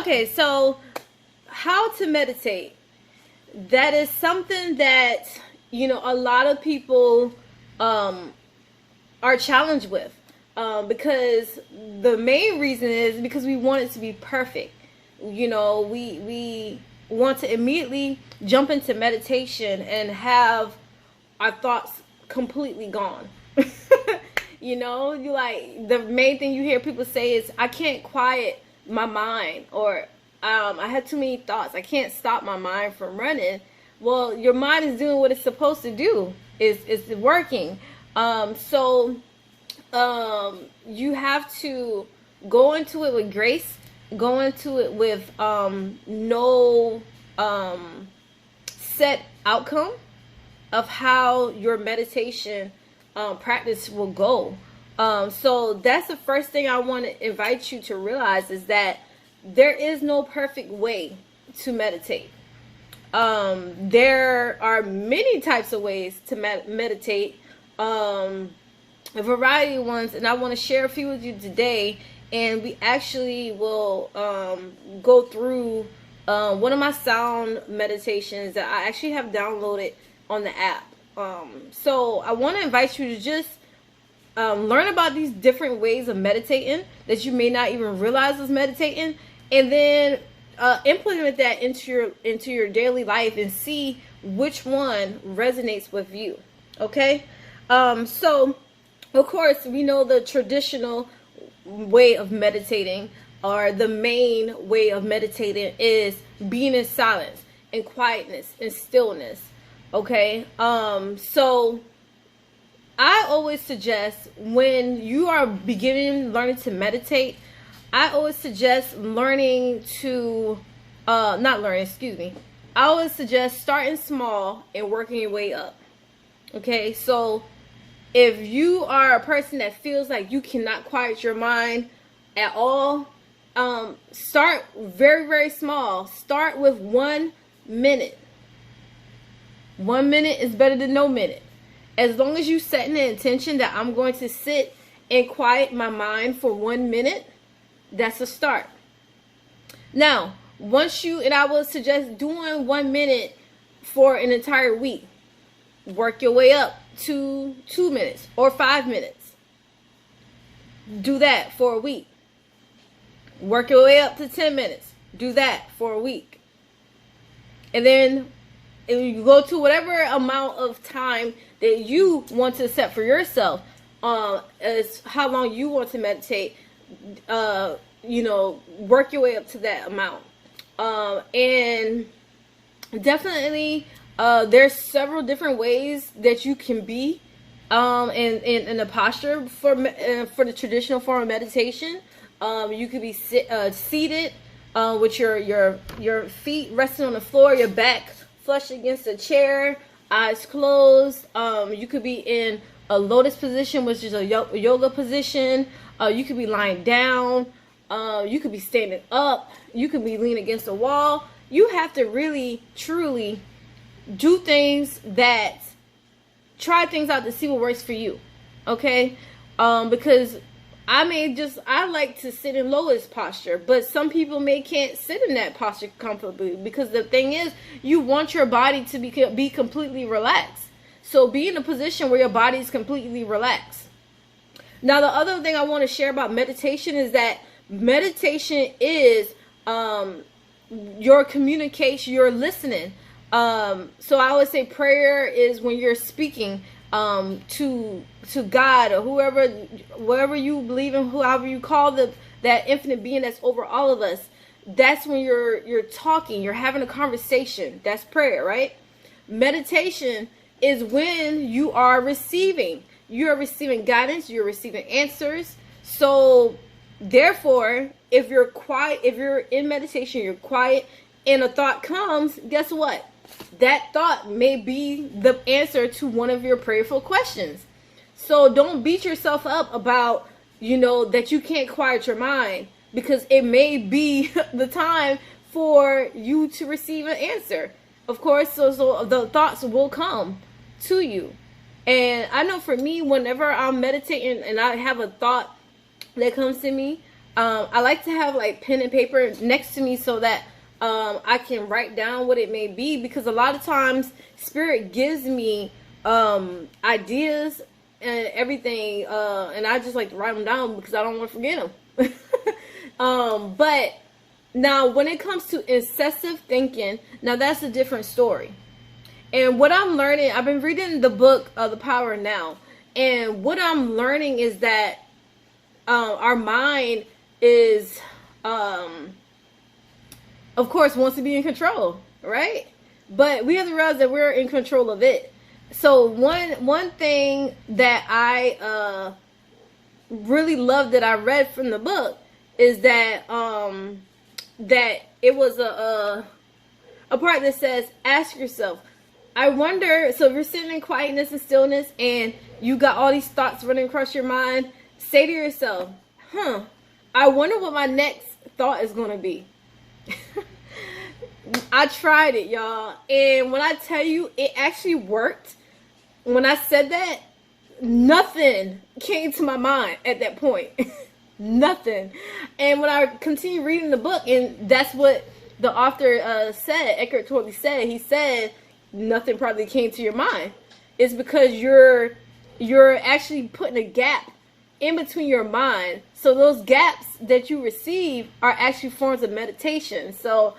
Okay, so how to meditate. That is something that, a lot of people are challenged with. Because the main reason is because we want it to be perfect. We want to immediately jump into meditation and have our thoughts completely gone. You like, the main thing you hear people say is, I can't quiet my mind, or I had too many thoughts. I can't stop my mind from running. Well, your mind is doing what it's supposed to do. It's working. So you have to go into it with grace. Go into it with no set outcome of how your meditation practice will go. So that's the first thing I want to invite you to realize, is that there is no perfect way to meditate. There are many types of ways to meditate, a variety of ones, and I want to share a few with you today. And we actually will go through one of my sound meditations that I actually have downloaded on the app. So I want to invite you to just learn about these different ways of meditating that you may not even realize is meditating, and then implement that into your daily life and see which one resonates with you. Okay, so of course we know the traditional way of meditating, or the main way of meditating, is being in silence and quietness and stillness. Okay, so I always suggest, when you are learning to meditate, I always suggest I always suggest starting small and working your way up. Okay, so if you are a person that feels like you cannot quiet your mind at all, start very, very small. Start with 1 minute. 1 minute is better than no minute. As long as you set an intention that I'm going to sit and quiet my mind for 1 minute, that's a start. Now, and I will suggest doing 1 minute for an entire week. Work your way up to 2 minutes or 5 minutes. Do that for a week. Work your way up to 10 minutes. Do that for a week. And then if you go to whatever amount of time that you want to set for yourself, as how long you want to meditate, work your way up to that amount. And definitely, there's several different ways that you can be in the posture for the traditional form of meditation. You could be seated with your feet resting on the floor, your back flush against a chair, eyes closed. You could be in a lotus position, which is a yoga position. You could be lying down. You could be standing up. You could be leaning against a wall. You have to really, truly do things try things out to see what works for you. Okay? Because I like to sit in lotus posture, but some people can't sit in that posture comfortably, because the thing is, you want your body to be completely relaxed. So be in a position where your body is completely relaxed. Now, the other thing I want to share about meditation is that meditation is your communication, your listening. So I always say prayer is when you're speaking to God, or whoever you believe in, however you call that infinite being that's over all of us. That's when you're talking, you're having a conversation. That's prayer, right? Meditation is when you are receiving. You're receiving guidance, you're receiving answers. So therefore, if you're quiet, if you're in meditation, you're quiet, and a thought comes, guess what? That thought may be the answer to one of your prayerful questions. So don't beat yourself up about, that you can't quiet your mind, because it may be the time for you to receive an answer. Of course, so the thoughts will come to you. And I know for me, whenever I'm meditating and I have a thought that comes to me, I like to have like pen and paper next to me so that I can write down what it may be, because a lot of times Spirit gives me ideas and everything, and I just like to write them down because I don't want to forget them. But now when it comes to incessive thinking, now that's a different story. And what I'm learning, I've been reading the book The Power Now, and what I'm learning is that our mind is of course wants to be in control, right? But we have to realize that we're in control of it. So one thing that I really love that I read from the book is that that it was a part that says, ask yourself, I wonder, so if you're sitting in quietness and stillness and you got all these thoughts running across your mind, say to yourself, I wonder what my next thought is going to be. I tried it, y'all. And when I tell you, it actually worked. When I said that, nothing came to my mind at that point. Nothing. And when I continued reading the book, and that's what the author said, Eckhart Tolle said, he said, nothing probably came to your mind. It's because you're actually putting a gap in between your mind. So those gaps that you receive are actually forms of meditation. So